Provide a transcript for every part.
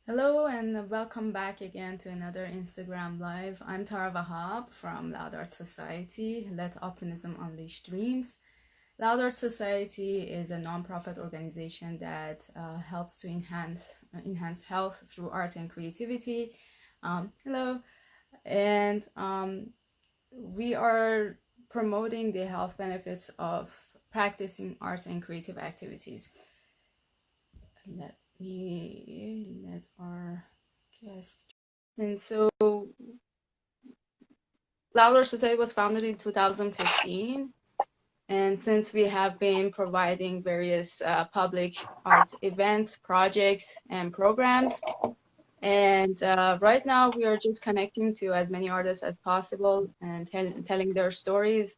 Hello and welcome back again to another Instagram Live. I'm Tara Wahab from Loud Art Society. Let Optimism Unleash Dreams. Loud Art Society is a nonprofit organization that helps to enhance health through art and creativity. Hello, and we are promoting the health benefits of practicing art and creative activities. Let our guest. And so Louder Society was founded in 2015. And since we have been providing various public art events, projects, and programs, and right now we are just connecting to as many artists as possible and telling their stories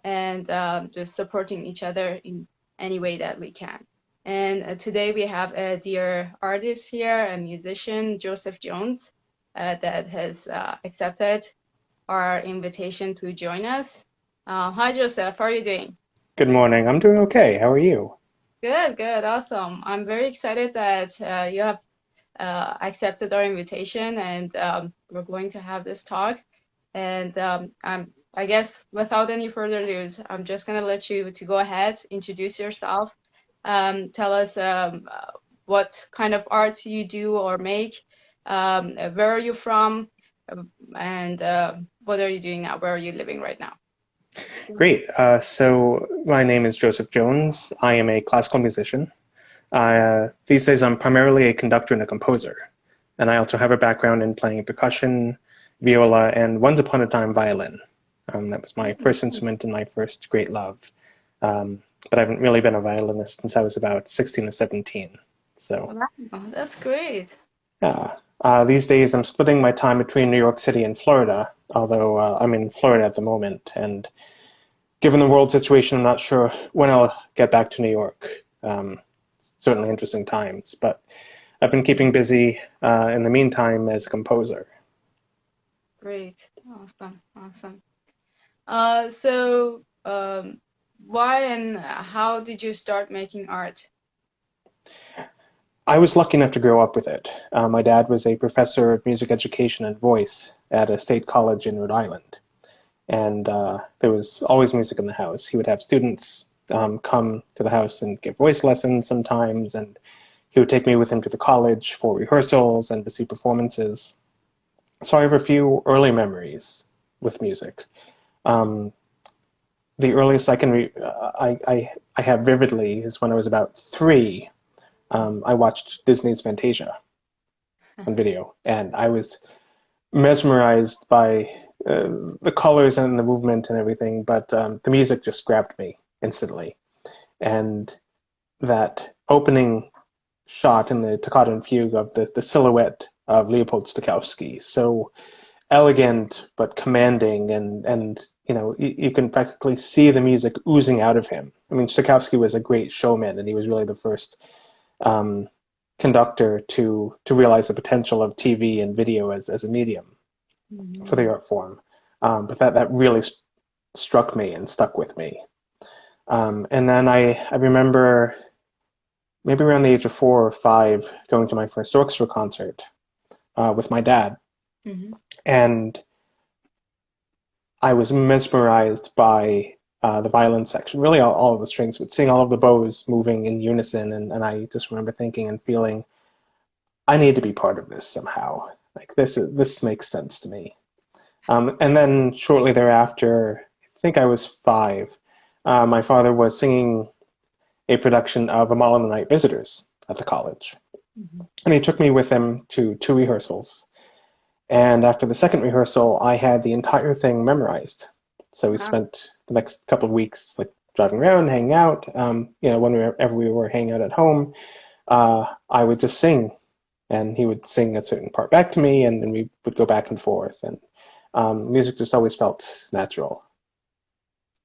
and just supporting each other in any way that we can. And today we have a dear artist here, a musician, Joseph Jones, that has accepted our invitation to join us. Hi, Joseph. How are you doing? Good morning. I'm doing okay. How are you? Good, good, awesome. I'm very excited that you have accepted our invitation, and we're going to have this talk. And I guess without any further ado, I'm just gonna let you to go ahead, introduce yourself, tell us what kind of art you do or make, where are you from, and what are you doing now? Where are you living right now? Great. So my name is Joseph Jones. I am a classical musician. These days, I'm primarily a conductor and a composer, and I also have a background in playing percussion, viola, and once upon a time, violin. That was my first instrument and my first great love. But I haven't really been a violinist since I was about 16 or 17. So, Wow, that's great. yeah. These days, I'm splitting my time between New York City and Florida, although I'm in Florida at the moment, and given the world situation, I'm not sure when I'll get back to New York. Certainly interesting times, but I've been keeping busy in the meantime as a composer. Great. Awesome. Awesome. Why and how did you start making art? I was lucky enough to grow up with it. My dad was a professor of music education and voice at a state college in Rhode Island, and there was always music in the house. He would have students come to the house and give voice lessons sometimes, and he would take me with him to the college for rehearsals and to see performances. So I have a few early memories with music. Um, the earliest I have vividly is when I was about 3. I watched Disney's Fantasia on video, and I was mesmerized by the colors and the movement and everything, but the music just grabbed me instantly. And that opening shot in the Toccata and Fugue of the silhouette of Leopold Stokowski, so elegant but commanding, and you can practically see the music oozing out of him. I mean, Stokowski was a great showman, and he was really the first um, conductor to realize the potential of TV and video as a medium for the Mhm. art form. But that really struck me and stuck with me. And then I remember maybe around the age of 4 or 5 going to my first orchestra concert with my dad, Mhm. and I was mesmerized by the violin section, really all of the strings, but seeing all of the bows moving in unison, and I just remember thinking and feeling I need to be part of this somehow. Like this makes sense to me. And then shortly thereafter, I think I was 5. My father was singing a production of A Mall in the Night Visitors at the college, Mhm. and he took me with him to 2 rehearsals. And after the second rehearsal, I had the entire thing memorized. So we Wow. spent the next couple of weeks like driving around, hanging out. Whenever we were hanging out at home, I would just sing, and he would sing a certain part back to me, and then we would go back and forth. And music just always felt natural.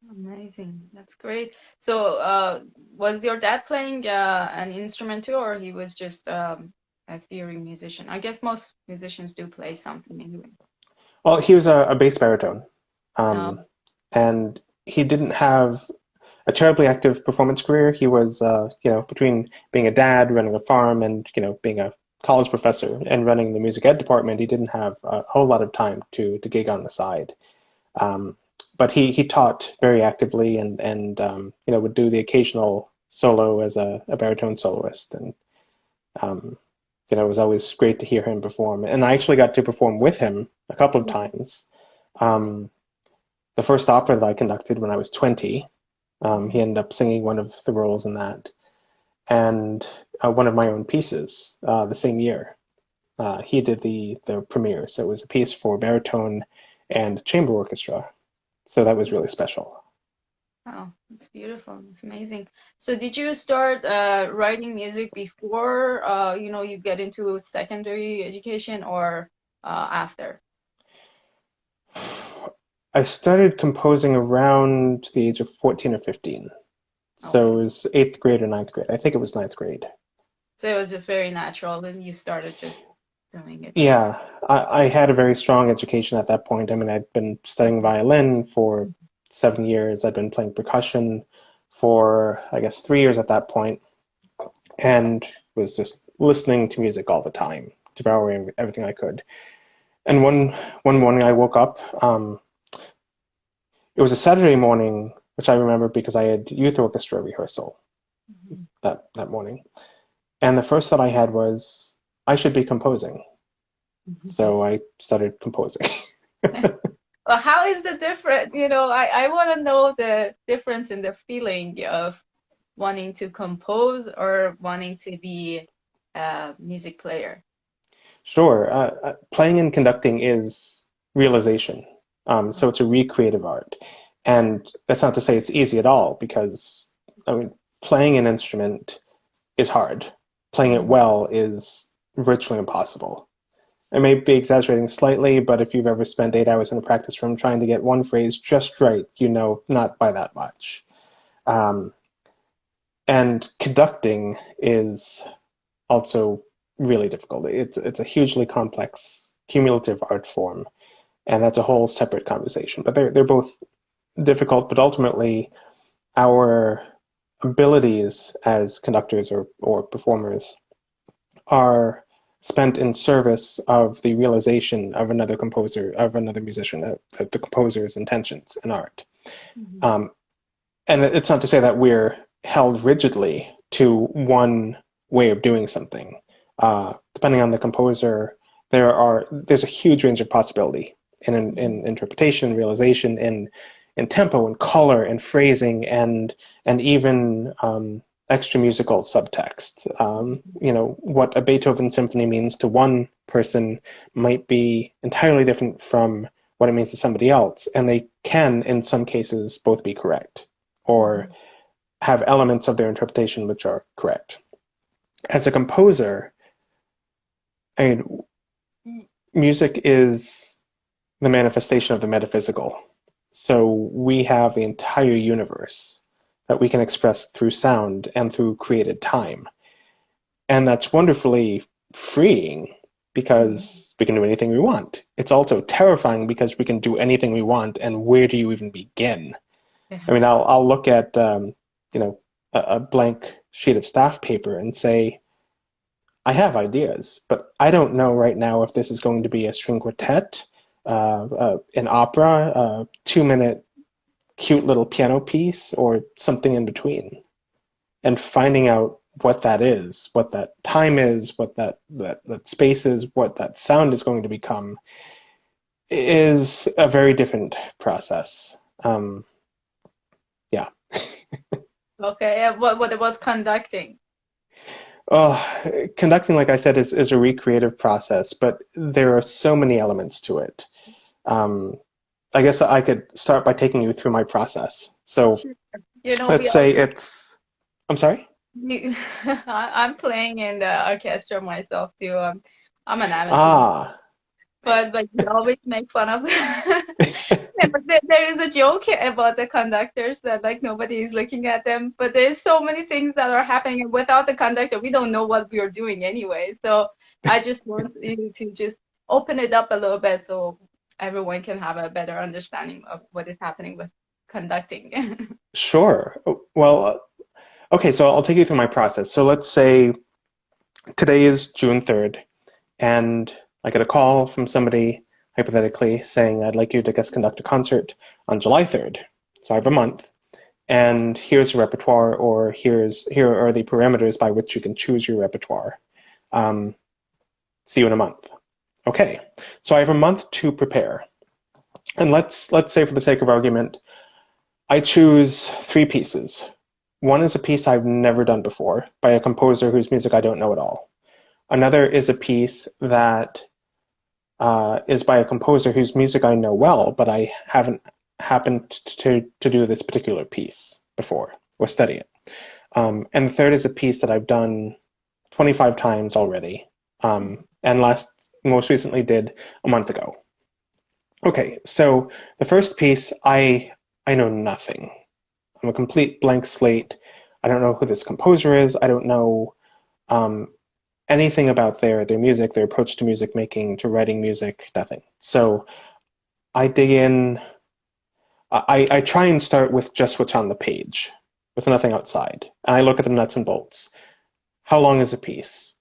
Amazing. That's great. So, was your dad playing an instrument too, or he was just a theory musician? I guess most musicians do play something anyway. Well, he was a bass baritone, um, Um, and he didn't have a terribly active performance career. He was, between being a dad, running a farm, and being a college professor and running the music ed department, he didn't have a whole lot of time to gig on the side. But he taught very actively and would do the occasional solo as a baritone soloist. And it was always great to hear him perform. And I actually got to perform with him a couple of times. The first opera that I conducted when I was 20, he ended up singing one of the roles in that. And one of my own pieces the same year. He did the premiere. So it was a piece for baritone and chamber orchestra. So that was really special. Oh, it's beautiful. It's amazing. So did you start writing music before you get into secondary education or after? I started composing around the age of 14 or 15. So Okay. it was eighth grade or ninth grade. I think it was ninth grade. So it was just very natural, and you started just doing it. Yeah, I had a very strong education at that point. I mean, I'd been studying violin for 7 years. I'd been playing percussion for, I guess, 3 years at that point, and was just listening to music all the time, devouring everything I could. And one morning I woke up. It was a Saturday morning, which I remember because I had youth orchestra rehearsal Mhm. that morning. And the first thought I had was, I should be composing. So I started composing. Well, how is the difference? I want to know the difference in the feeling of wanting to compose or wanting to be a music player. Sure. Playing and conducting is realization. So Oh. it's a recreative art. And that's not to say it's easy at all, because, I mean, playing an instrument is hard. Playing it Mhm. well is virtually impossible. I may be exaggerating slightly, but if you've ever spent 8 hours in a practice room trying to get one phrase just right, not by that much. Um, and conducting is also really difficult. It's a hugely complex cumulative art form, and that's a whole separate conversation. But they're both difficult, but ultimately our abilities as conductors or performers are spent in service of the realization of another composer, of another musician, the composer's intentions in art. Mhm. Um, and it's not to say that we're held rigidly to one way of doing something. Depending on the composer, there's a huge range of possibility in interpretation, realization, in tempo and color and phrasing and even extra musical subtext. What a Beethoven symphony means to one person might be entirely different from what it means to somebody else, and they can, in some cases, both be correct or Mhm. have elements of their interpretation which are correct. As a composer, I mean, music is the manifestation of the metaphysical. So we have the entire universe that we can express through sound and through created time. And that's wonderfully freeing Mhm. because we can do anything we want. It's also terrifying because we can do anything we want, and where do you even begin? I Yeah. mean, I'll look at a blank sheet of staff paper and say, I have ideas, but I don't know right now if this is going to be a string quartet, an opera, a 2 minute cute little piano piece, or something in between. And finding out what that is, what that time is, what that space is, what that sound is going to become, is a very different process. Yeah. Okay. What about conducting? Oh, conducting, like I said, is a recreative process, but there are so many elements to it. Um, I guess I could start by taking you through my process. So Sure. let's We all say I'm sorry? I'm playing in the orchestra myself too. I'm an amateur, Ah, but we always make fun of Yeah, but there is a joke about the conductors that like nobody is looking at them, but there's so many things that are happening and without the conductor. We don't know what we are doing anyway. So I just want you to just open it up a little bit so everyone can have a better understanding of what is happening with conducting. sure. Well, okay, so I'll take you through my process. So let's say today is June 3rd, and I get a call from somebody, hypothetically, saying, I'd like you to guest conduct a concert on July 3rd. So I have a month, and here's your repertoire, or here are the parameters by which you can choose your repertoire. See you in a month. Okay, so I have a month to prepare. And let's say, for the sake of argument, I choose 3 pieces. One is a piece I've never done before by a composer whose music I don't know at all. Another is a piece that is by a composer whose music I know well, but I haven't happened to do this particular piece before or study it. And the third is a piece that I've done 25 times already, and most recently did a month ago. Okay, so the first piece, I know nothing. I'm a complete blank slate. I don't know who this composer is. I don't know anything about their music, their approach to music making, to writing music, nothing. So I dig in. I try and start with just what's on the page, with nothing outside. And I look at the nuts and bolts. How long is a piece?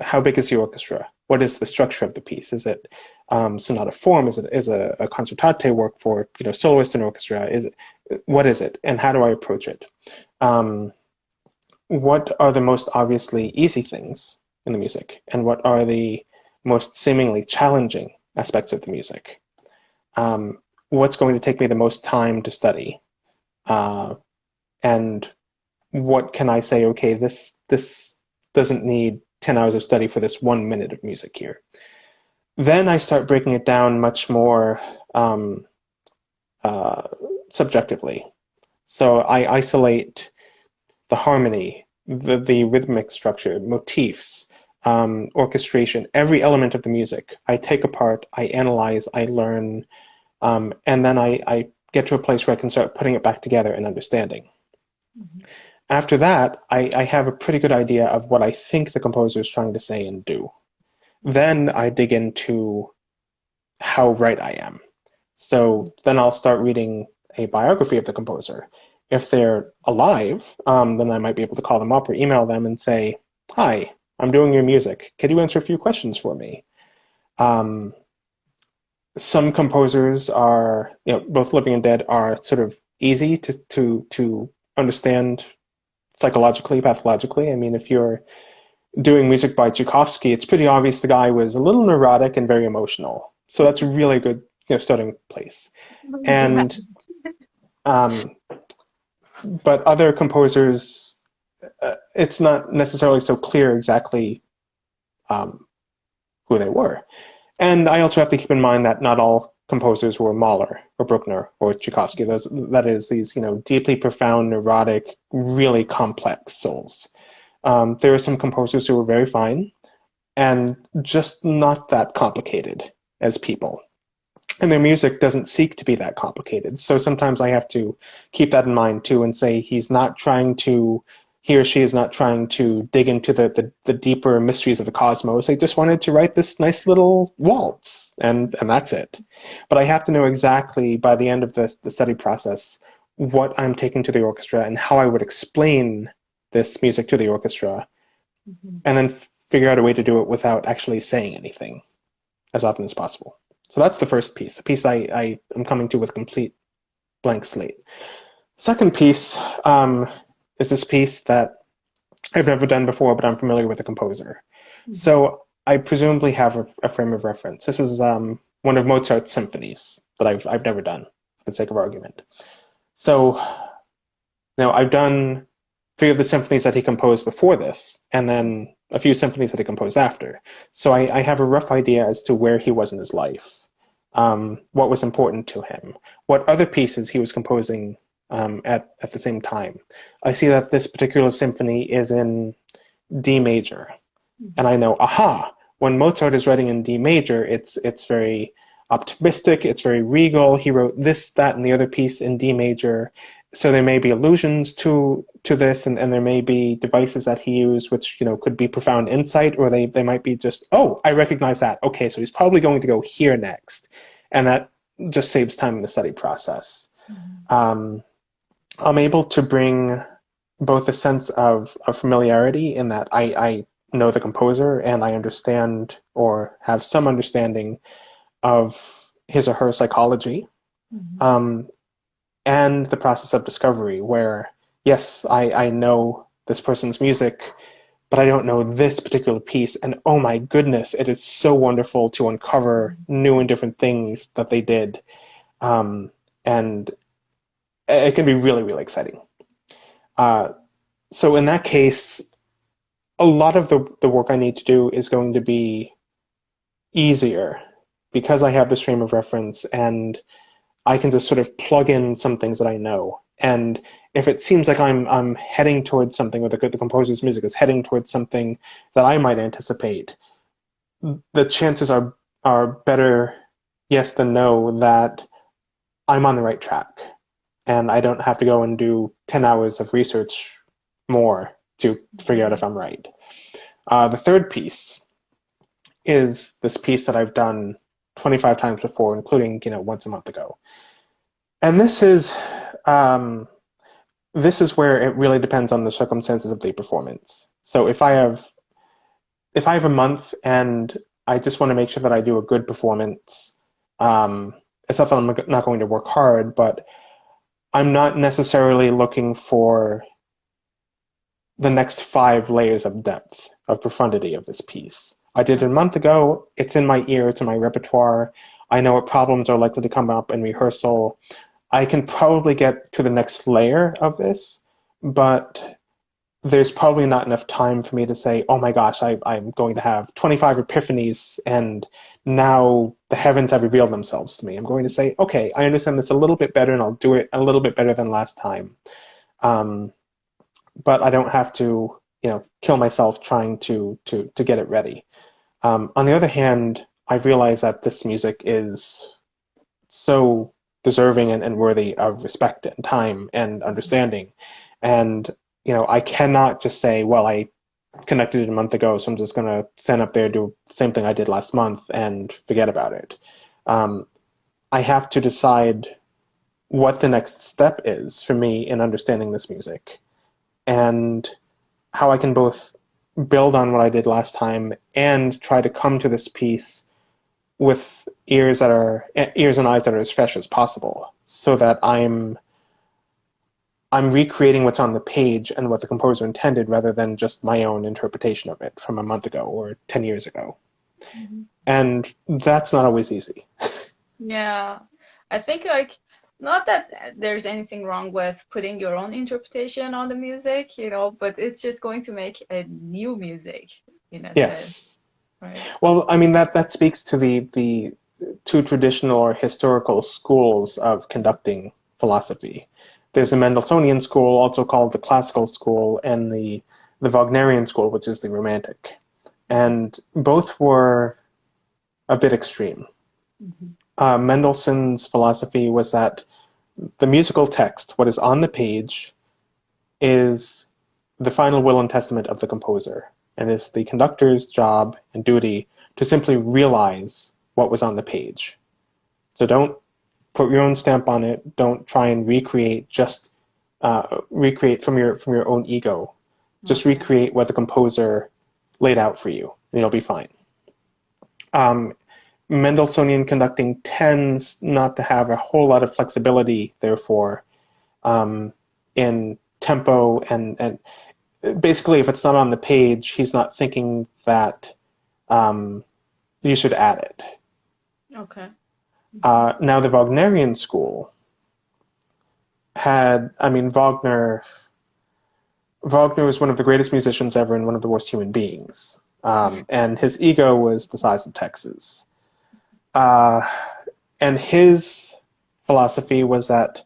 How big is the orchestra? What is the structure of the piece? Is it sonata form? Is it a concertate work for soloist and orchestra? What is it? And how do I approach it? What are the most obviously easy things in the music? And what are the most seemingly challenging aspects of the music? What's going to take me the most time to study? And what can I say, okay, this doesn't need 10 hours of study for this 1 minute of music here. Then I start breaking it down much more subjectively. So I isolate the harmony, the rhythmic structure, motifs, orchestration, every element of the music. I take apart, I analyze, I learn, and then I get to a place where I can start putting it back together and understanding. Mm-hmm. After that, I have a pretty good idea of what I think the composer is trying to say and do. Then I dig into how right I am. So then I'll start reading a biography of the composer. If they're alive, then I might be able to call them up or email them and say, hi, I'm doing your music. Could you answer a few questions for me? Some composers are, both living and dead, are sort of easy to understand psychologically, pathologically. I mean, if you're doing music by Tchaikovsky, it's pretty obvious the guy was a little neurotic and very emotional. So that's a really good starting place. And but other composers, it's not necessarily so clear exactly who they were. And I also have to keep in mind that not all composers were Mahler or Bruckner or Tchaikovsky. That is, these deeply profound, neurotic, really complex souls. There are some composers who were very fine and just not that complicated as people. And their music doesn't seek to be that complicated. So sometimes I have to keep that in mind too and say he or she is not trying to dig into the deeper mysteries of the cosmos. They just wanted to write this nice little waltz, and that's it. But I have to know exactly by the end of the study process what I'm taking to the orchestra and how I would explain this music to the orchestra, and then figure out a way to do it without actually saying anything as often as possible. So that's the first piece, a piece I am coming to with complete blank slate. Second piece is this piece that I've never done before, but I'm familiar with the composer. Mm-hmm. So I presumably have a frame of reference. This is one of Mozart's symphonies that I've never done, for the sake of argument. So I've done 3 of the symphonies that he composed before this, and then a few symphonies that he composed after. So I have a rough idea as to where he was in his life, what was important to him, what other pieces he was composing at the same time. I see that this particular symphony is in D major, and I know, when Mozart is writing in D major, it's very optimistic, it's very regal. He wrote this, that, and the other piece in D major. So there may be allusions to this, and there may be devices that he used which could be profound insight, or they might be just, oh, I recognize that. Okay, so he's probably going to go here next, and that just saves time in the study process. Mm-hmm. I'm able to bring both a sense of familiarity in that I know the composer and I understand or have some understanding of his or her psychology, Mhm. um, and the process of discovery, where, yes, I know this person's music, but I don't know this particular piece. And oh my goodness, it is so wonderful to uncover new and different things that they did. Um, and it can be really, really exciting. Uh, so in that case, a lot of the work I need to do is going to be easier because I have this frame of reference and I can just sort of plug in some things that I know. And if it seems like I'm heading towards something, or the composer's music is heading towards something that I might anticipate, the chances are better yes than no that I'm on the right track. And I don't have to go and do 10 hours of research more to figure out if I'm right. The third piece is this piece that I've done 25 times before, including, once a month ago. And um, this is where it really depends on the circumstances of the performance. So if I have a month and I just want to make sure that I do a good performance, um, it's not that I'm not going to work hard, but I'm not necessarily looking for the next 5 layers of depth, of profundity of this piece. I did it a month ago. It's in my ear. It's in my repertoire. I know what problems are likely to come up in rehearsal. I can probably get to the next layer of this, but there's probably not enough time for me to say, oh my gosh, I'm going to have 25 epiphanies and now the heavens have revealed themselves to me. I'm going to say, okay, I understand this a little bit better and I'll do it a little bit better than last time. Um, but I don't have to, kill myself trying to get it ready. On the other hand, I realize that this music is so deserving and worthy of respect and time and understanding. And, I cannot just say, well, I conducted it a month ago, so I'm just going to stand up there, do the same thing I did last month and forget about it. Um, I have to decide what the next step is for me in understanding this music and how I can both build on what I did last time and try to come to this piece with ears and eyes that are as fresh as possible, so that I'm recreating what's on the page and what the composer intended, rather than just my own interpretation of it from a month ago or 10 years ago. Mhm. And that's not always easy. Yeah, I think like not that there's anything wrong with putting your own interpretation on the music, but it's just going to make a new music in a sense, Yes. right? Well, I mean, that speaks to the two traditional or historical schools of conducting philosophy. There's the Mendelssohnian school, also called the classical school, and the Wagnerian school, which is the romantic. And both were a bit extreme. Mhm. Mendelssohn's philosophy was that the musical text, what is on the page, is the final will and testament of the composer, and it's the conductor's job and duty to simply realize what was on the page. So don't put your own stamp on it. Don't try and recreate from your own ego. Just Okay. recreate what the composer laid out for you, and you'll be fine. Um, Mendelssohnian conducting tends not to have a whole lot of flexibility, therefore, um, in tempo and basically, if it's not on the page, he's not thinking that um, you should add it. Okay. Now, the Wagnerian school I mean, Wagner was one of the greatest musicians ever and one of the worst human beings. And his ego was the size of Texas. Uh, and his philosophy was that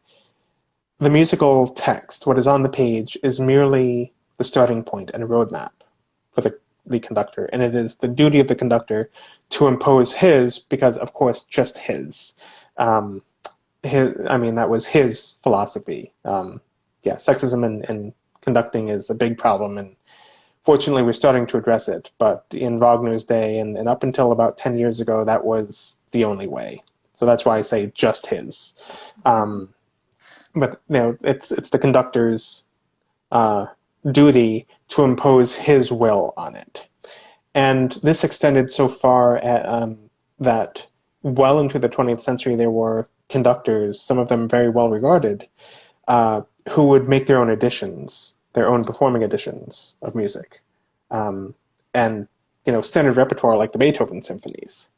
the musical text, what is on the page, is merely the starting point and a roadmap for the conductor. And it is the duty of the conductor to impose his, because, of course, just his. Um, that was his philosophy. Yeah, sexism in conducting is a big problem, and fortunately, we're starting to address it. But in Wagner's day, and up until about 10 years ago, that was the only way. So that's why I say just his. Um, but it's the conductor's uh, duty to impose his will on it. And this extended so far that well into the 20th century, there were conductors, some of them very well regarded, who would make their own editions, their own performing editions of music, and standard repertoire like the Beethoven symphonies.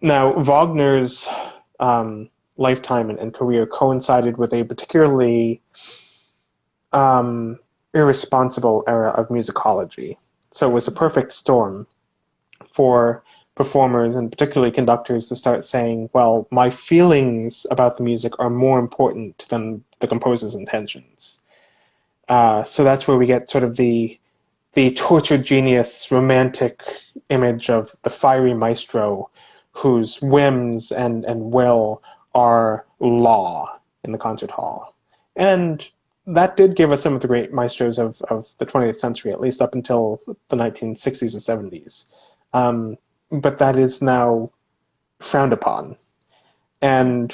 Now, Wagner's lifetime and career coincided with a particularly irresponsible era of musicology. So it was a perfect storm for performers and particularly conductors to start saying, well, my feelings about the music are more important than the composer's intentions. So that's where we get sort of the tortured genius romantic image of the fiery maestro whose whims and will are law in the concert hall. And that did give us some of the great maestros of the 20th century, at least up until the 1960s or 70s. But that is now frowned upon. And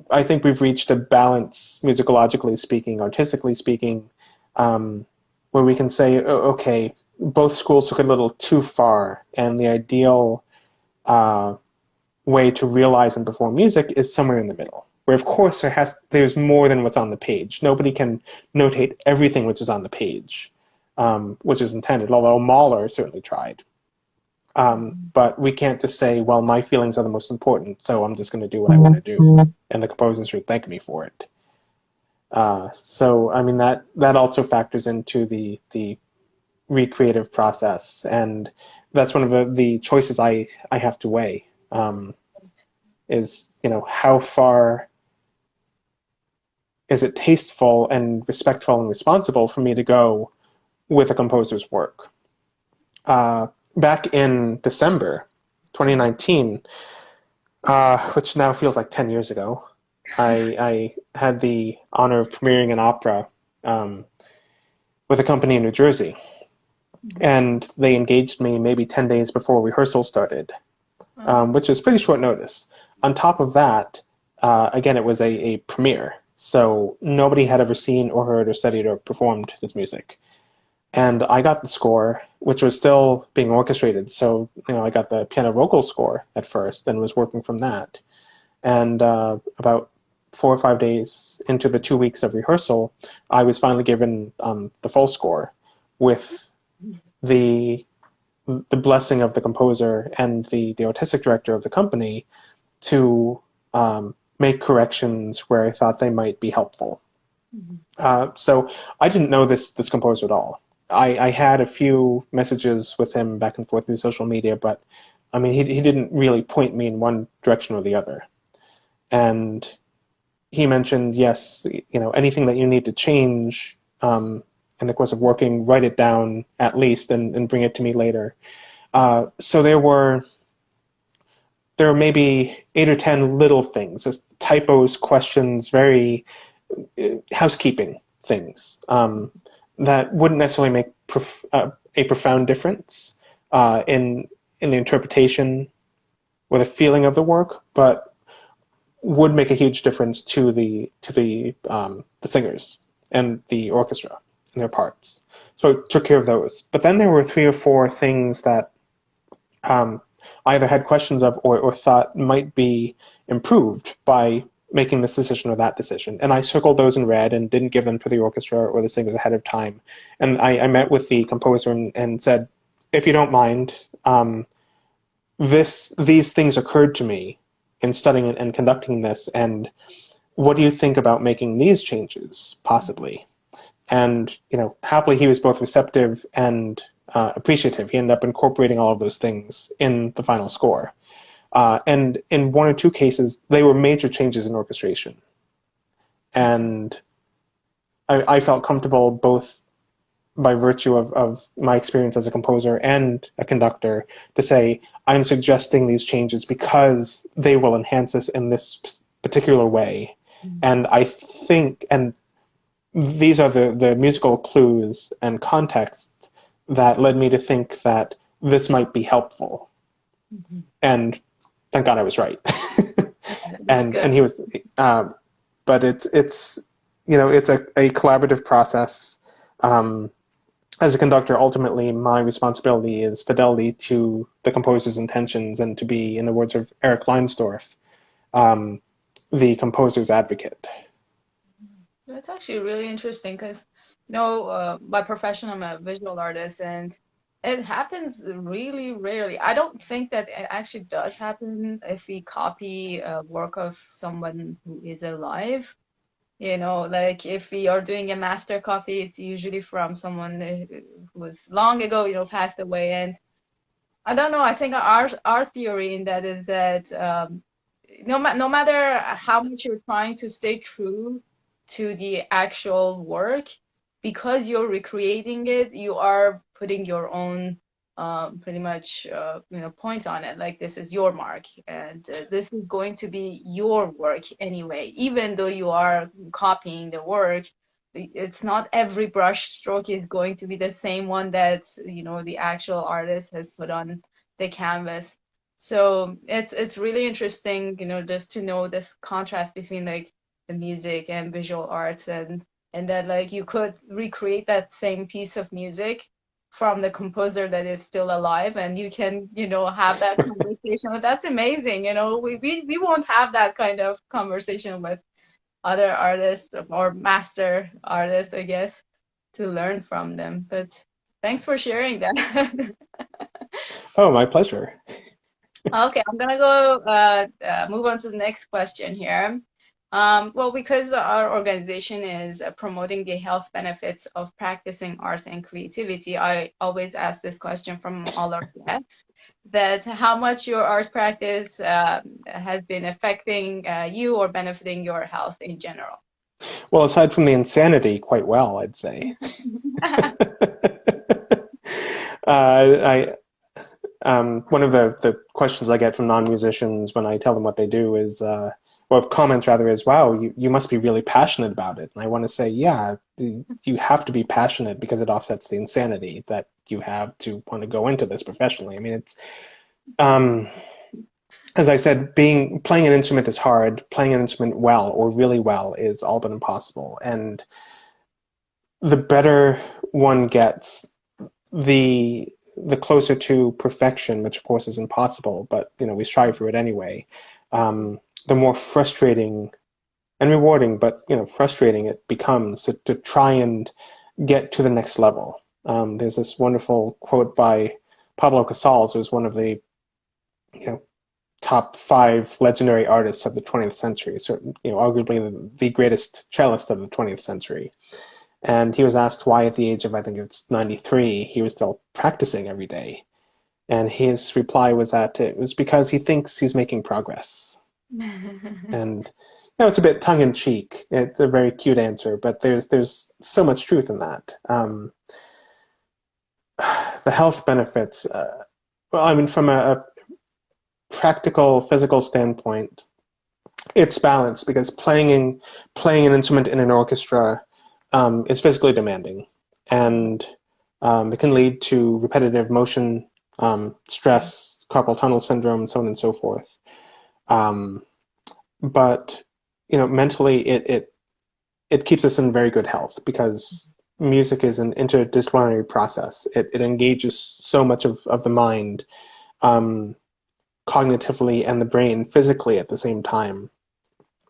I think we've reached a balance, musicologically speaking, artistically speaking, where we can say, okay, both schools took it a little too far, and the ideal way to realize and perform music is somewhere in the middle, where of course there's more than what's on the page. Nobody can notate everything which is on the page, which is intended, although Mahler certainly tried. But we can't just say, well, my feelings are the most important, so I'm just going to do what I want to do, and the composer should thank me for it. So, I mean, that also factors into the recreative process, and that's one of the choices I have to weigh, is, how far is it tasteful and respectful and responsible for me to go with a composer's work. Back in December 2019, which now feels like 10 years ago, I had the honor of premiering an opera with a company in New Jersey. And they engaged me maybe 10 days before rehearsal started, which is pretty short notice. On top of that, again, it was a premiere. So nobody had ever seen or heard or studied or performed this music. And I got the score, which was still being orchestrated. So, I got the piano vocal score at first and was working from that. And about 4 or 5 days into the 2 weeks of rehearsal, I was finally given the full score with the blessing of the composer and the artistic director of the company to make corrections where I thought they might be helpful. So I didn't know this composer at all. I had a few messages with him back and forth through social media, but I mean, he didn't really point me in one direction or the other. And he mentioned, yes, anything that you need to change in the course of working, write it down at least and bring it to me later. So there were maybe 8 or 10 little things, typos, questions, very housekeeping things that wouldn't necessarily make a profound difference in the interpretation or the feeling of the work, but would make a huge difference to the singers and the orchestra and their parts. So I took care of those. But then there were 3 or 4 things that I either had questions of or thought might be improved by making this decision or that decision. And I circled those in red and didn't give them to the orchestra or the singers ahead of time. And I met with the composer and said, if you don't mind, these things occurred to me in studying and conducting this, and what do you think about making these changes, possibly? And, happily he was both receptive and appreciative. He ended up incorporating all of those things in the final score. And in 1 or 2 cases, they were major changes in orchestration. And I felt comfortable both by virtue of my experience as a composer and a conductor to say, I'm suggesting these changes because they will enhance this in this particular way. And I think, and these are the musical clues and context that led me to think that this might be helpful. And thank God I was right. and he was, but it's a collaborative process. as a conductor, ultimately my responsibility is fidelity to the composer's intentions and to be, in the words of Eric Leinsdorf, um, the composer's advocate. That's actually really interesting because, by profession, I'm a visual artist, and it happens really rarely. I don't think that it actually does happen if we copy a work of someone who is alive. Like if we are doing a master copy, it's usually from someone who was long ago, passed away. And I don't know, I think our theory in that is that no matter how much you're trying to stay true to the actual work, because you're recreating it, you are putting your own pretty much point on it. Like this is your mark, and this is going to be your work anyway. Even though you are copying the work, it's not every brush stroke is going to be the same one that the actual artist has put on the canvas. So it's really interesting, just to know this contrast between like the music and visual arts, and that like you could recreate that same piece of music from the composer that is still alive, and you can, have that conversation. But that's amazing. We won't have that kind of conversation with other artists or master artists, I guess, to learn from them. But thanks for sharing that. Oh, my pleasure. Okay, I'm gonna go move on to the next question here. Well, because our organization is promoting the health benefits of practicing art and creativity, I always ask this question from all our guests, that how much your art practice has been affecting you or benefiting your health in general. Well, aside from the insanity, quite well, I'd say. I one of the questions I get from non-musicians when I tell them what they do is, or comments rather, is, wow, you must be really passionate about it. And I want to say, yeah, you have to be passionate because it offsets the insanity that you have to want to go into this professionally. I mean, it's, um, as I said, playing an instrument is hard. Playing an instrument well or really well is all but impossible. And the better one gets, the closer to perfection, which of course is impossible, but we strive for it anyway. The more frustrating and rewarding, but frustrating it becomes to try and get to the next level. There's this wonderful quote by Pablo Casals, who's one of the top 5 legendary artists of the 20th century, arguably the greatest cellist of the 20th century. And he was asked why at the age of, I think it's 93, he was still practicing every day. And his reply was that it was because he thinks he's making progress. And it's a bit tongue-in-cheek. It's a very cute answer, but there's so much truth in that. The health benefits, well, I mean, from a practical, physical standpoint, it's balanced because playing an instrument in an orchestra is physically demanding, and it can lead to repetitive motion, stress, carpal tunnel syndrome, and so on and so forth. But mentally, it keeps us in very good health because music is an interdisciplinary process. It engages so much of the mind, cognitively, and the brain physically at the same time.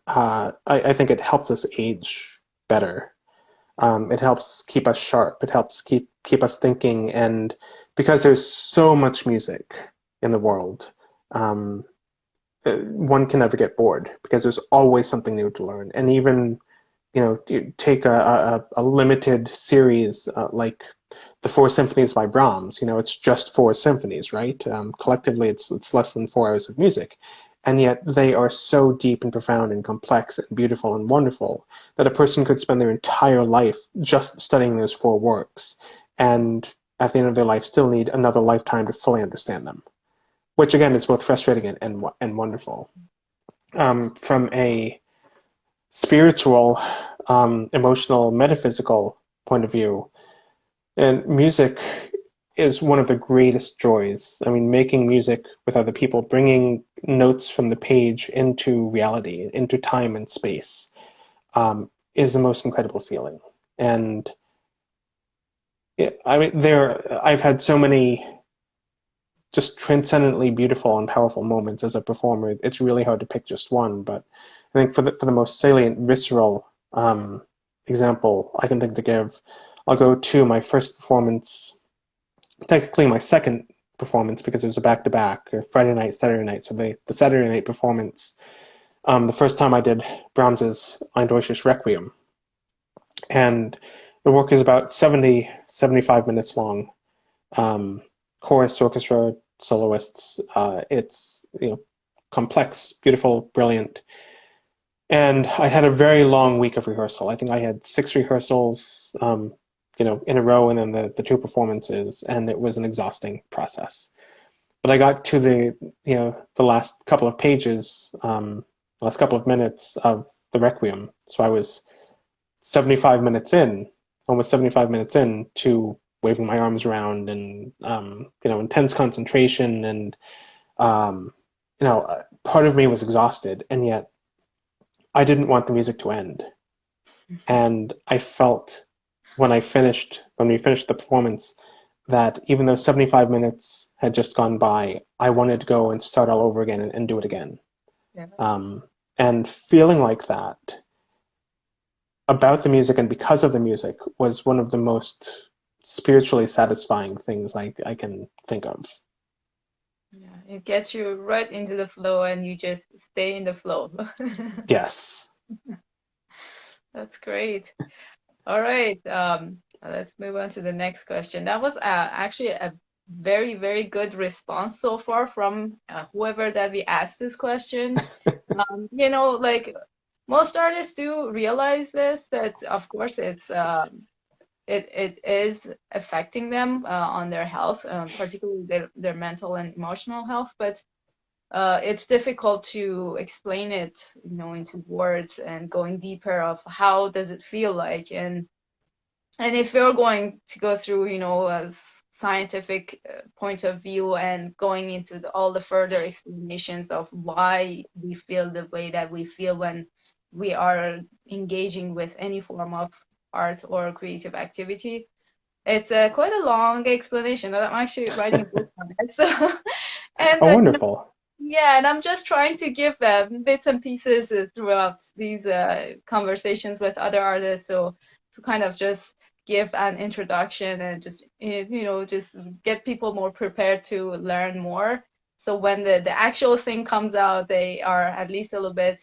I think it helps us age better. It helps keep us sharp. It helps keep us thinking. And because there's so much music in the world, one can never get bored because there's always something new to learn. And even, you take a limited series like the 4 symphonies by Brahms. It's just 4 symphonies, right? Collectively, it's less than 4 hours of music. And yet they are so deep and profound and complex and beautiful and wonderful that a person could spend their entire life just studying those 4 works, and at the end of their life still need another lifetime to fully understand them, which again is both frustrating and wonderful. From a spiritual, emotional, metaphysical point of view, and music is one of the greatest joys. I mean, making music with other people, bringing notes from the page into reality, into time and space, is the most incredible feeling. And I mean, I've had so many just transcendently beautiful and powerful moments as a performer. It's really hard to pick just one, but I think for the most salient, visceral example I can think to give, I'll go to my first performance, technically my second performance because it was a back-to-back, Friday night, Saturday night. So the Saturday night performance, the first time I did Brahms's Ein Deutsches Requiem. And the work is about 75 minutes long. Chorus, orchestra, soloists. It's complex, beautiful, brilliant. And I had a very long week of rehearsal. I think I had 6 rehearsals, in a row, and then the 2 performances, and it was an exhausting process. But I got to the last couple of pages, last couple of minutes of the Requiem. So I was 75 minutes in, almost 75 minutes in to waving my arms around and intense concentration, and part of me was exhausted, and yet I didn't want the music to end. And I felt when we finished the performance, that even though 75 minutes had just gone by, I wanted to go and start all over again and do it again. Yeah. And feeling like that about the music and because of the music was one of the most spiritually satisfying things I can think of. Yeah, it gets you right into the flow and you just stay in the flow. Yes. That's great. All right, let's move on to the next question. That was actually a very, very good response so far from whoever that we asked this question. Like most artists do realize this, that of course it is affecting them on their health, particularly their mental and emotional health, but it's difficult to explain it, into words and going deeper of how does it feel like. And if you're going to go through, a scientific point of view and going into all the further explanations of why we feel the way that we feel when we are engaging with any form of art or creative activity, it's quite a long explanation that I'm actually writing a book on it. So, and Oh, wonderful. yeah, and I'm just trying to give bits and pieces throughout these conversations with other artists, so to kind of just give an introduction and just just get people more prepared to learn more. So when the actual thing comes out, they are at least a little bit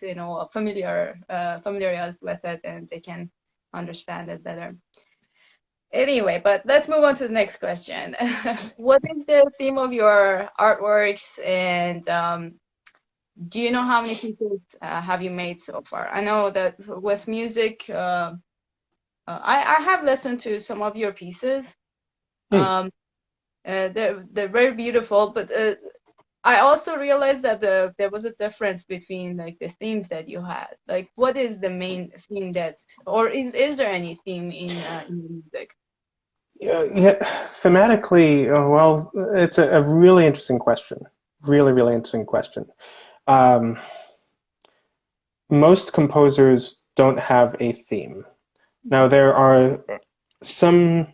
familiarized with it, and they can understand it better. Anyway, but let's move on to the next question. What is the theme of your artworks, and do you know how many pieces have you made so far? I know that with music, I have listened to some of your pieces. Hmm. They're very beautiful, but I also realized that there was a difference between like the themes that you had. Like, what is the main theme or is there any theme in your music? Yeah, thematically, well, it's a really interesting question. Really, really interesting question. Um, Most composers don't have a theme. Now, there are some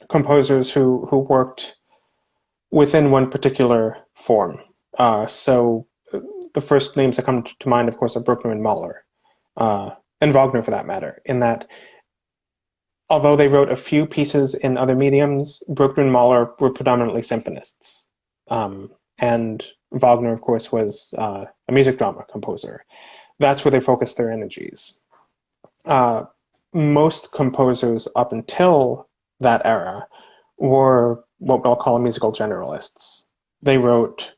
composers who worked within one particular form. So the first names that come to mind, of course, are Bruckner and Mahler, and Wagner for that matter, in that although they wrote a few pieces in other mediums, Bruckner and Mahler were predominantly symphonists. And Wagner, of course, was a music drama composer. That's where they focused their energies. Most composers up until that era were what we'll call musical generalists. They wrote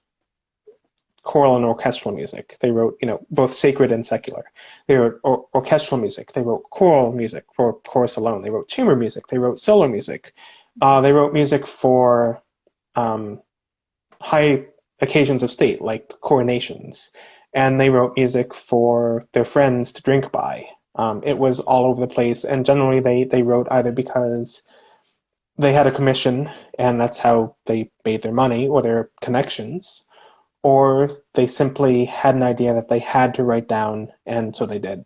choral and orchestral music. They wrote, both sacred and secular. They wrote orchestral music. They wrote choral music for chorus alone. They wrote chamber music. They wrote solo music. They wrote music for high occasions of state, like coronations. And they wrote music for their friends to drink by. It was all over the place. And generally they wrote either because they had a commission and that's how they made their money or their connections, or they simply had an idea that they had to write down, and so they did.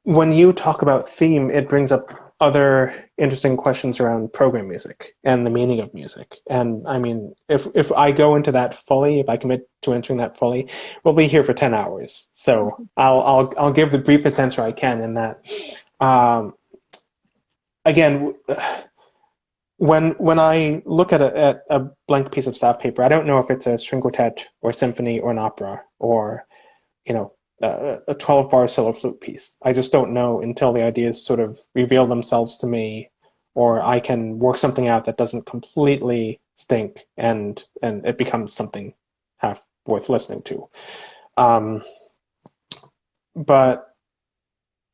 When you talk about theme, it brings up other interesting questions around program music and the meaning of music. And I mean, if I go into that fully, if I commit to entering that fully, we'll be here for 10 hours. So I'll give the briefest answer I can in that. Again, when I look at a blank piece of staff paper, I don't know if it's a string quartet or a symphony or an opera or, you know, a 12-bar solo flute piece. I just don't know until the ideas sort of reveal themselves to me, or I can work something out that doesn't completely stink and it becomes something half worth listening to. But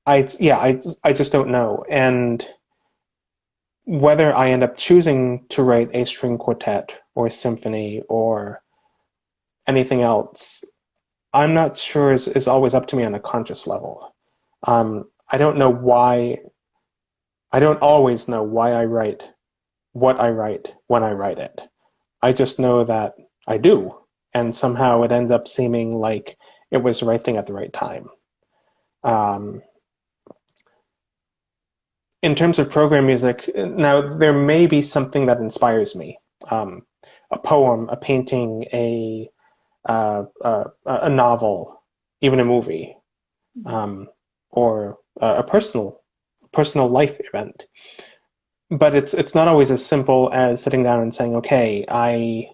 I just don't know. And whether I end up choosing to write a string quartet or a symphony or anything else, I'm not sure is always up to me on a conscious level. I don't know why. I don't always know why I write what I write when I write it. I just know that I do, and somehow it ends up seeming like it was the right thing at the right time. In terms of program music, now there may be something that inspires me. A poem, a painting, a novel, even a movie, or a personal life event. But it's not always as simple as sitting down and saying, okay, I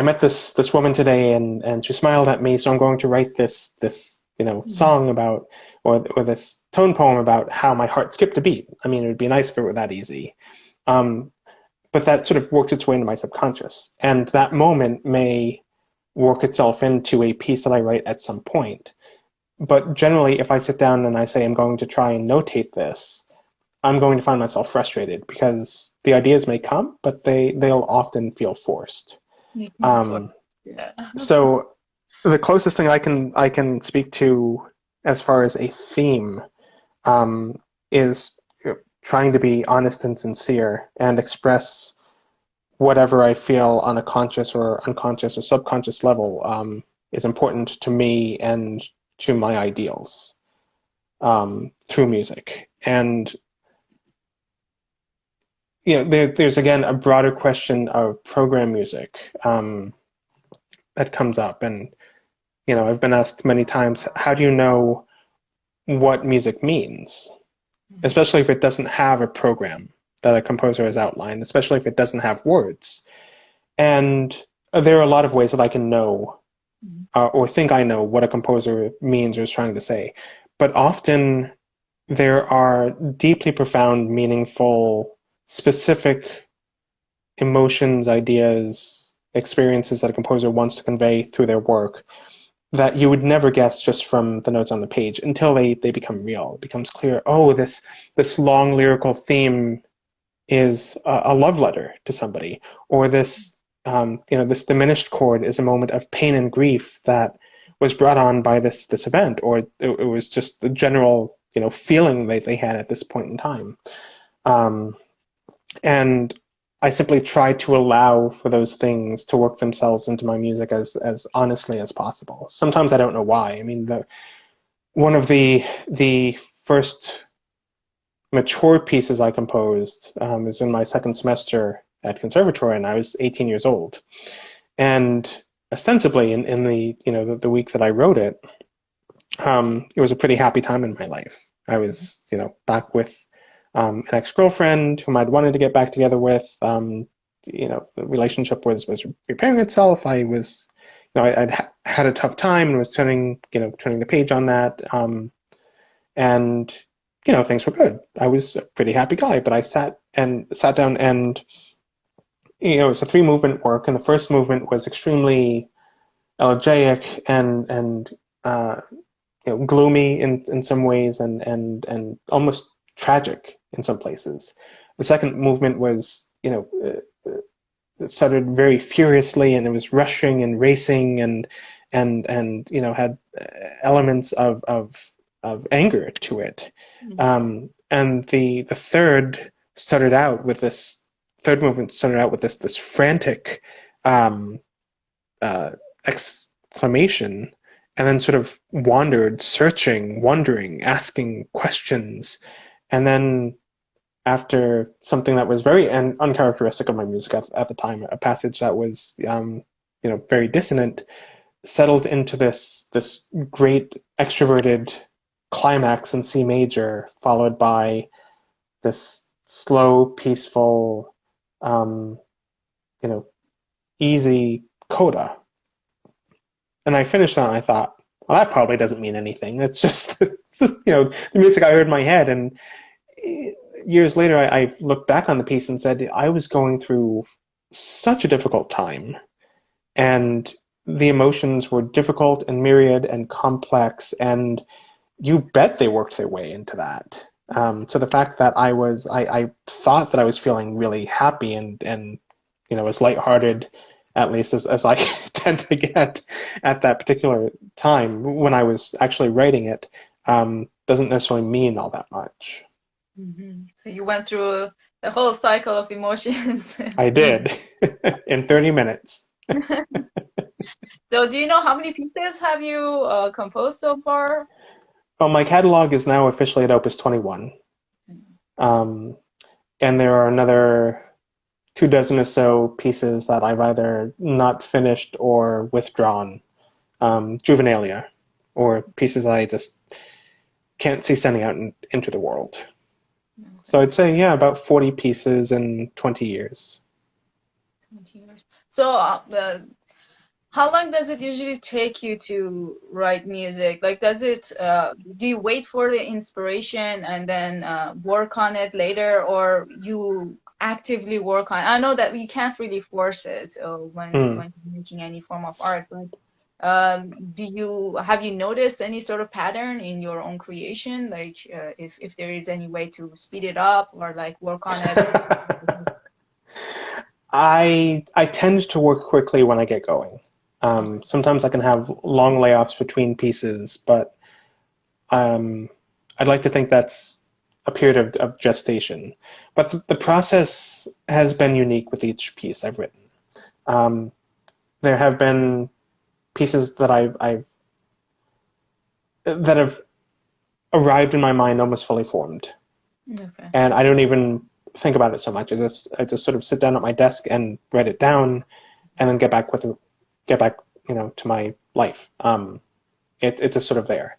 met this woman today and she smiled at me, so I'm going to write this song about or this tone poem about how my heart skipped a beat. I mean, it would be nice if it were that easy. But that sort of works its way into my subconscious. And that moment may work itself into a piece that I write at some point. But generally, if I sit down and I say I'm going to try and notate this, I'm going to find myself frustrated because the ideas may come, but they'll often feel forced. So the closest thing I can speak to as far as a theme is trying to be honest and sincere and express whatever I feel on a conscious or unconscious or subconscious level is important to me and to my ideals through music. And there's again a broader question of program music that comes up, and I've been asked many times, how do you know what music means, especially if it doesn't have a program that a composer has outlined, especially if it doesn't have words. And there are a lot of ways that I can know or think I know what a composer means or is trying to say. But often there are deeply profound, meaningful, specific emotions, ideas, experiences that a composer wants to convey through their work that you would never guess just from the notes on the page until they become real. It becomes clear, oh, this long lyrical theme is a love letter to somebody, or this this diminished chord is a moment of pain and grief that was brought on by this event, or it was just the general feeling they had at this point in time. And I simply try to allow for those things to work themselves into my music as honestly as possible. Sometimes I don't know why. I mean, one of the first mature pieces I composed was in my second semester at conservatory, and I was 18 years old. And ostensibly, in the week that I wrote it, it was a pretty happy time in my life. I was back with an ex-girlfriend whom I'd wanted to get back together with. The relationship was repairing itself. I was, I'd had a tough time and was turning the page on that. And things were good. I was a pretty happy guy, but I sat down and, it was a 3-movement work, and the first movement was extremely elegiac and gloomy in some ways and almost tragic in some places. The second movement was, it started very furiously, and it was rushing and racing and had elements of anger to it. And the third started out with this. Third movement started out with this frantic exclamation, and then sort of wandered, searching, wondering, asking questions, And then after something that was very uncharacteristic of my music at the time, a passage that was, very dissonant, settled into this great extroverted climax in C major, followed by this slow, peaceful, um, easy coda. And I finished that and I thought, well, that probably doesn't mean anything. It's just the music I heard in my head. And years later, I looked back on the piece and said, I was going through such a difficult time. And the emotions were difficult and myriad and complex. And you bet they worked their way into that. So the fact that I thought that I was feeling really happy and as lighthearted, at least as I tend to get at that particular time when I was actually writing it, doesn't necessarily mean all that much. Mm-hmm. So you went through the whole cycle of emotions. I did in 30 minutes. So do you know how many pieces have you composed so far? Well, my catalog is now officially at Opus 21. And there are another 24 or so pieces that I've either not finished or withdrawn, juvenilia, or pieces I just can't see sending out into the world. Okay. So I'd say, yeah, about 40 pieces in 20 years. 20 years. So how long does it usually take you to write music? Like, do you wait for the inspiration and then work on it later, or you actively work on it? I know that you can't really force it when you're making any form of art, but have you noticed any sort of pattern in your own creation? Like, if there is any way to speed it up or like work on it? I tend to work quickly when I get going. Sometimes I can have long layoffs between pieces, but I'd like to think that's a period of gestation. But the process has been unique with each piece I've written. There have been pieces that that have arrived in my mind almost fully formed, Okay. and I don't even think about it so much. I just sort of sit down at my desk and write it down, and then get back to my life. It's just sort of there.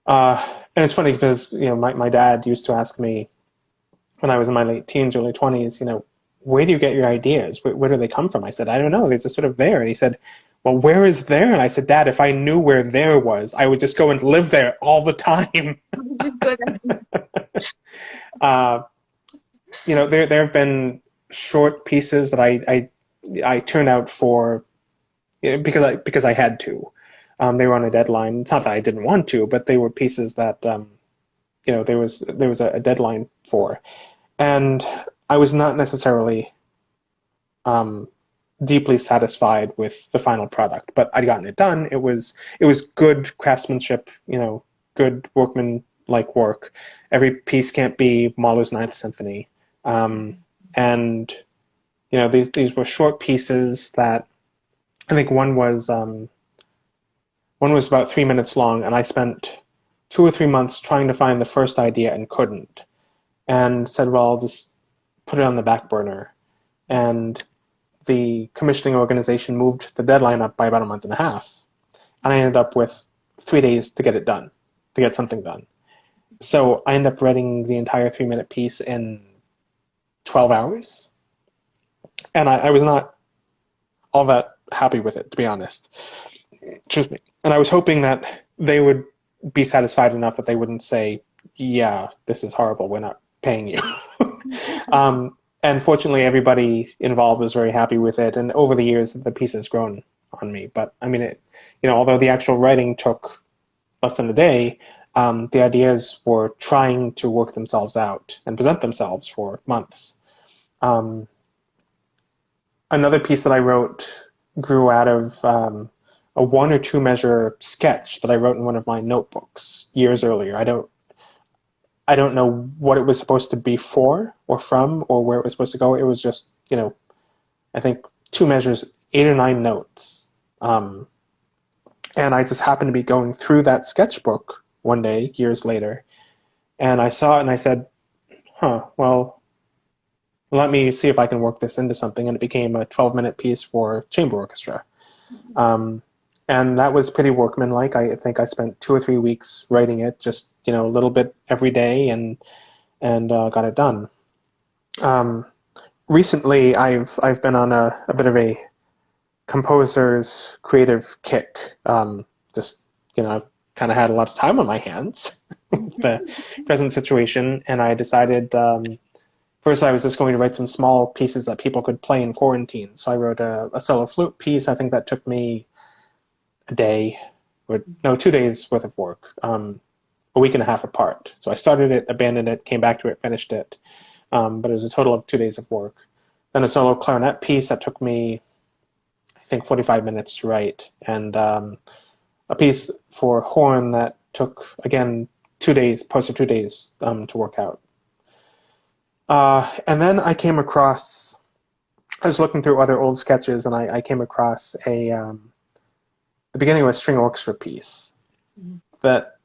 And it's funny because my dad used to ask me when I was in my late teens, early 20s, where do you get your ideas? Where do they come from? I said, I don't know. They're just sort of there. And he said, well, where is there? And I said, Dad, if I knew where there was, I would just go and live there all the time. There have been short pieces that I turned out for because I had to. They were on a deadline. It's not that I didn't want to, but they were pieces that there was a deadline for, and I was not necessarily deeply satisfied with the final product. But I'd gotten it done. It was good craftsmanship. Good workman-like work. Every piece can't be Mahler's Ninth Symphony, and these were short pieces that I think one was about 3 minutes long, and I spent 2 or 3 months trying to find the first idea and couldn't, and said, well, I'll just put it on the back burner. And the commissioning organization moved the deadline up by about a month and a half, and I ended up with 3 days to get it done, to get something done. So I ended up writing the entire 3-minute piece in 12 hours, and I was not all that happy with it, to be honest. Excuse me. And I was hoping that they would be satisfied enough that they wouldn't say, yeah, this is horrible, we're not paying you. And fortunately, everybody involved was very happy with it, and over the years, the piece has grown on me. But I mean, although the actual writing took less than a day, the ideas were trying to work themselves out and present themselves for months. Another piece that I wrote grew out of a 1 or 2 measure sketch that I wrote in one of my notebooks years earlier. I don't know what it was supposed to be for or from or where it was supposed to go. It was just, I think 2 measures, 8 or 9 notes. And I just happened to be going through that sketchbook one day, years later, And I saw it and I said, well, let me see if I can work this into something. And it became a 12-minute piece for chamber orchestra. And that was pretty workmanlike. I think I spent 2 or 3 weeks writing it, just, a little bit every day, and got it done. Recently, I've been on a bit of a composer's creative kick. Just, I've kind of had a lot of time on my hands with the present situation, and I decided, first I was just going to write some small pieces that people could play in quarantine. So I wrote a solo flute piece. I think that took me a day, 2 days worth of work, a week and a half apart. So I started it, abandoned it, came back to it, finished it. But it was a total of 2 days of work. Then a solo clarinet piece that took me, I think, 45 minutes to write. And a piece for horn that took, again, 2 days, close to 2 days to work out. And then I came across, I was looking through other old sketches, and I came across the beginning of a string orchestra piece that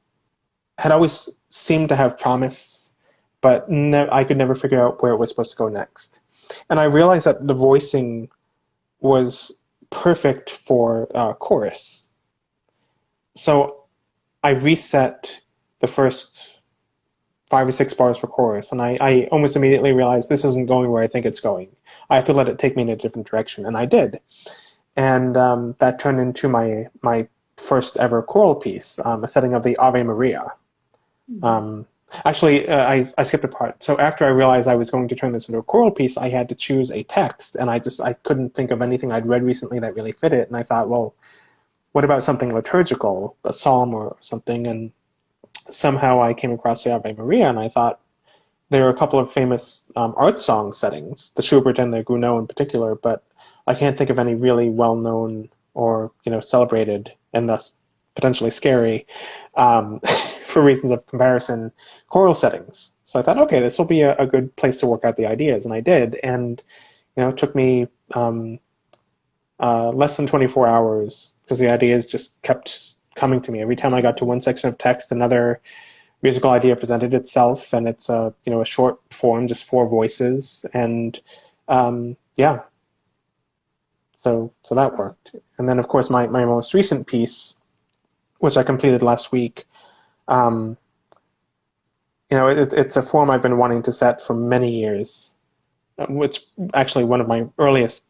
had always seemed to have promise, but I could never figure out where it was supposed to go next. And I realized that the voicing was perfect for chorus. So I reset the first 5 or 6 bars for chorus, and I almost immediately realized this isn't going where I think it's going. I have to let it take me in a different direction, and I did. And that turned into my first ever choral piece, a setting of the Ave Maria. Actually, I skipped a part. So after I realized I was going to turn this into a choral piece, I had to choose a text, and I couldn't think of anything I'd read recently that really fit it. And I thought, well, what about something liturgical, a psalm or something? And somehow I came across the Ave Maria, and I thought there are a couple of famous art song settings, the Schubert and the Gounod in particular, but I can't think of any really well-known or celebrated, and thus potentially scary, for reasons of comparison, choral settings. So I thought, okay, this will be a good place to work out the ideas, and I did. And it took me less than 24 hours because the ideas just kept coming to me. Every time I got to one section of text, another musical idea presented itself, and it's a short form, just 4 voices, and yeah. So that worked. And then, of course, my most recent piece, which I completed last week, it's a form I've been wanting to set for many years. It's actually one of my earliest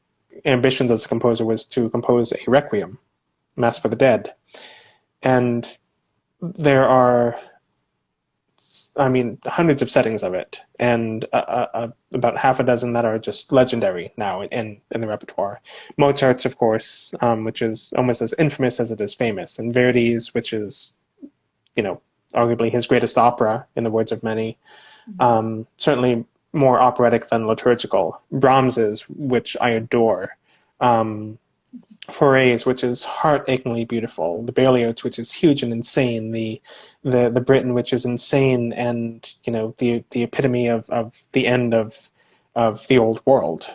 ambitions as a composer was to compose a requiem, Mass for the Dead. And there are, hundreds of settings of it, and about half a dozen that are just legendary now in the repertoire. Mozart's, of course, which is almost as infamous as it is famous, and Verdi's, which is, arguably his greatest opera, in the words of many. Certainly more operatic than liturgical. Brahms's, which I adore. Fauré's, which is heart-achingly beautiful. The Berlioz, which is huge and insane. The Britain, which is insane, and the epitome of the end of the old world.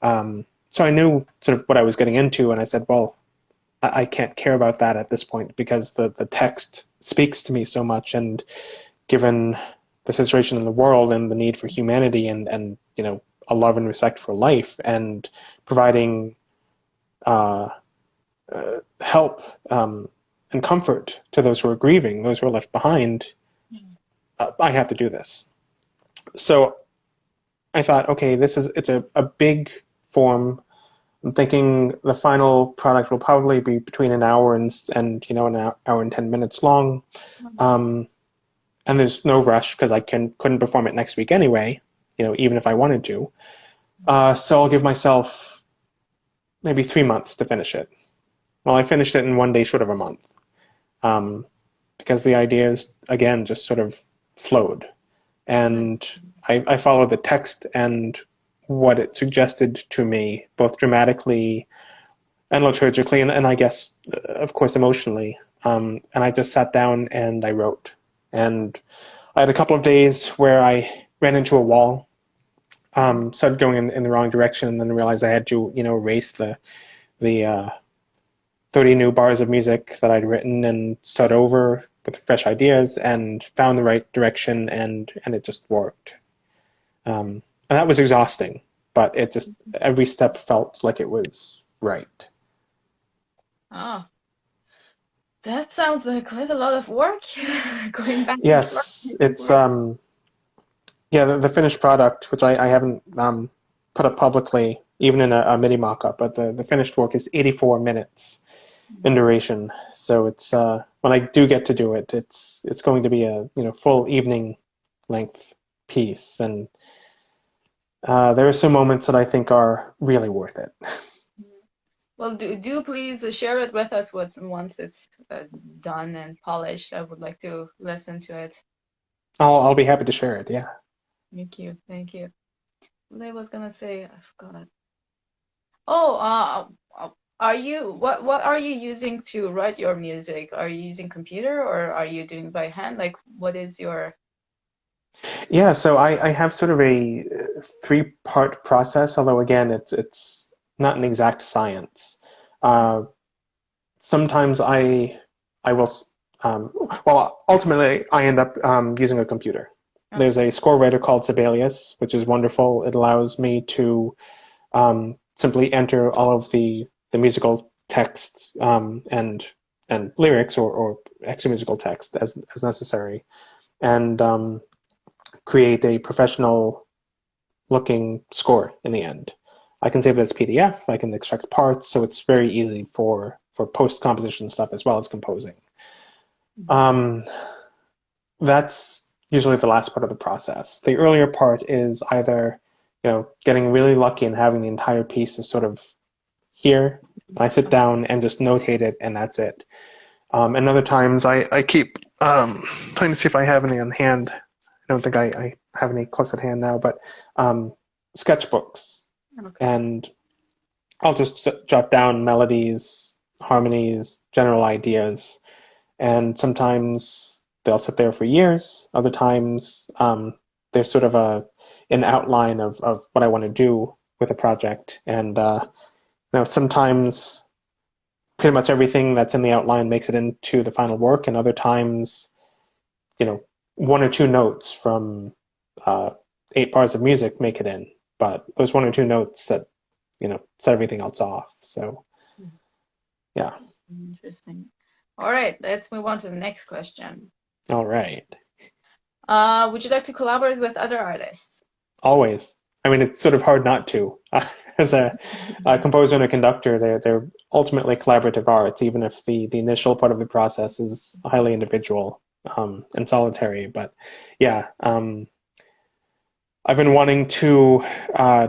So I knew sort of what I was getting into, and I said, well, I can't care about that at this point because the text speaks to me so much, and given the situation in the world and the need for humanity and a love and respect for life, and providing help and comfort to those who are grieving, those who are left behind, I have to do this. So I thought, okay, it's a big form. I'm thinking the final product will probably be between an hour and an hour and 10 minutes long. And there's no rush because I couldn't perform it next week anyway, even if I wanted to. So I'll give myself maybe 3 months to finish it. Well, I finished it in 1 day short of a month, because the ideas, again, just sort of flowed. And I followed the text and what it suggested to me, both dramatically and liturgically, and I guess, of course, emotionally. And I just sat down and I wrote. And I had a couple of days where I ran into a wall, started going in the wrong direction, and then realized I had to, erase the 30 new bars of music that I'd written and start over. with fresh ideas and found the right direction, and it just worked. And that was exhausting, but it just, every step felt like it was right. Oh, that sounds like quite a lot of work, going back and forth, Yes, making it's work. yeah, the finished product, which I haven't put up publicly, even in a MIDI mock-up, but the finished work is 84 minutes in duration. So it's when I do get to do it, it's going to be a full evening length piece, and there are some moments that I think are really worth it. Well, do please share it with us once it's done and polished. I would like to listen to it. I'll be happy to share it. Yeah. Thank you, thank you. What I was gonna say, I forgot. Oh, what are you using to write your music? Are you using computer or are you doing by hand? Like, what is your... Yeah, so I have sort of a three-part process, although again, it's not an exact science. Uh, Sometimes I will, well, ultimately I end up using a computer. Okay. There's a score writer called Sibelius, which is wonderful. It allows me to simply enter all of the musical text and lyrics or extra musical text as necessary, and create a professional looking score in the end. I can save it as PDF. I can extract parts, so it's very easy for post composition stuff as well as composing. That's usually the last part of the process. The earlier part is either getting really lucky and having the entire piece is sort of here. I sit down and just notate it, and that's it. And other times I keep trying to see if I have any on hand. I don't think I have any close at hand now, but sketchbooks. Okay. And I'll just jot down melodies, harmonies, general ideas. And sometimes they'll sit there for years. Other times there's sort of an outline of what I want to do with a project. And sometimes pretty much everything that's in the outline makes it into the final work, and other times, one or two notes from 8 bars of music make it in, but those one or two notes that set everything else off. So, yeah. Interesting. All right, let's move on to the next question. All right. Would you like to collaborate with other artists? Always. I mean, it's sort of hard not to. As a composer and a conductor, they're ultimately collaborative arts, even if the initial part of the process is highly individual and solitary. But yeah, I've been wanting to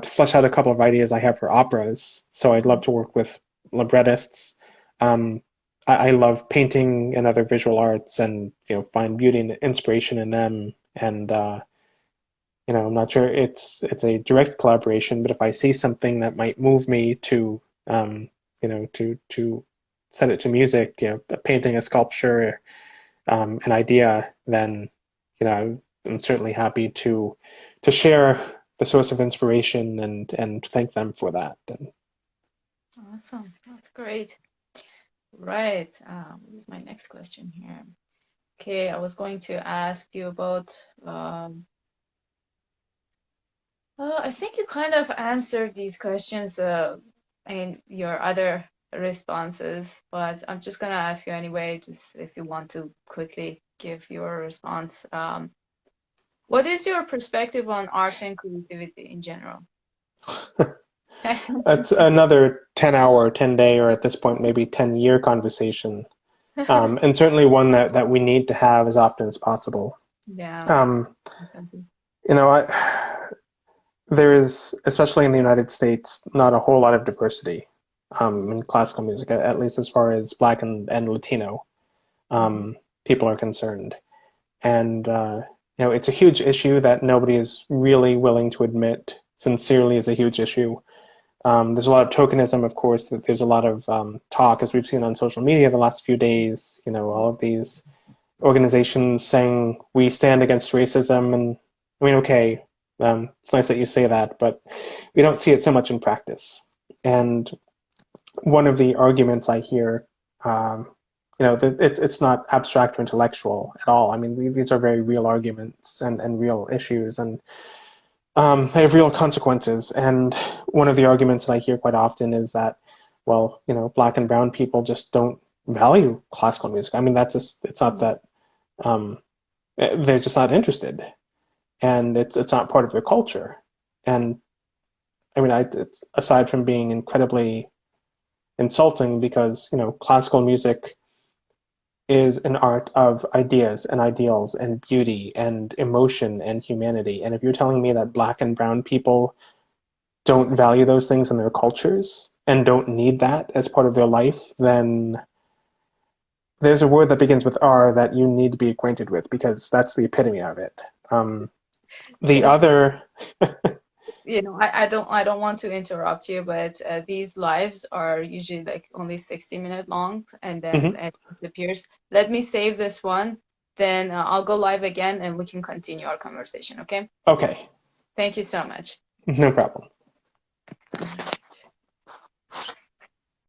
flesh out a couple of ideas I have for operas. So I'd love to work with librettists. I love painting and other visual arts, and find beauty and inspiration in them. And I'm not sure it's a direct collaboration, but if I see something that might move me to to set it to music, a painting, a sculpture, an idea, then I'm certainly happy to share the source of inspiration and thank them for that. Awesome, that's great. Right, what is my next question here? Okay, I was going to ask you about I think you kind of answered these questions in your other responses, but I'm just gonna ask you anyway, just if you want to quickly give your response. What is your perspective on art and creativity in general? That's another 10-hour, 10-day, or at this point maybe 10-year conversation, and certainly one that we need to have as often as possible. Yeah. There is, especially in the United States, not a whole lot of diversity in classical music, at least as far as Black and Latino people are concerned. And it's a huge issue that nobody is really willing to admit sincerely is a huge issue. There's a lot of tokenism, of course. That there's a lot of talk, as we've seen on social media the last few days. All of these organizations saying we stand against racism, and I mean, okay, it's nice that you say that, but we don't see it so much in practice. And one of the arguments I hear it's not abstract or intellectual at all. I mean, these are very real arguments and real issues, and they have real consequences. And one of the arguments that I hear quite often is that, well, black and brown people just don't value classical music. I mean, it's not that they're just not interested, and it's not part of their culture. And I mean, it's, aside from being incredibly insulting, because classical music is an art of ideas and ideals and beauty and emotion and humanity. And if you're telling me that black and brown people don't value those things in their cultures and don't need that as part of their life, then there's a word that begins with R that you need to be acquainted with, because that's the epitome of it. The other I don't want to interrupt you, but these lives are usually like only 60-minute long, and then Mhm. it disappears. Let me save this one, then I'll go live again and we can continue our conversation, okay? Okay, Thank you so much. no problem.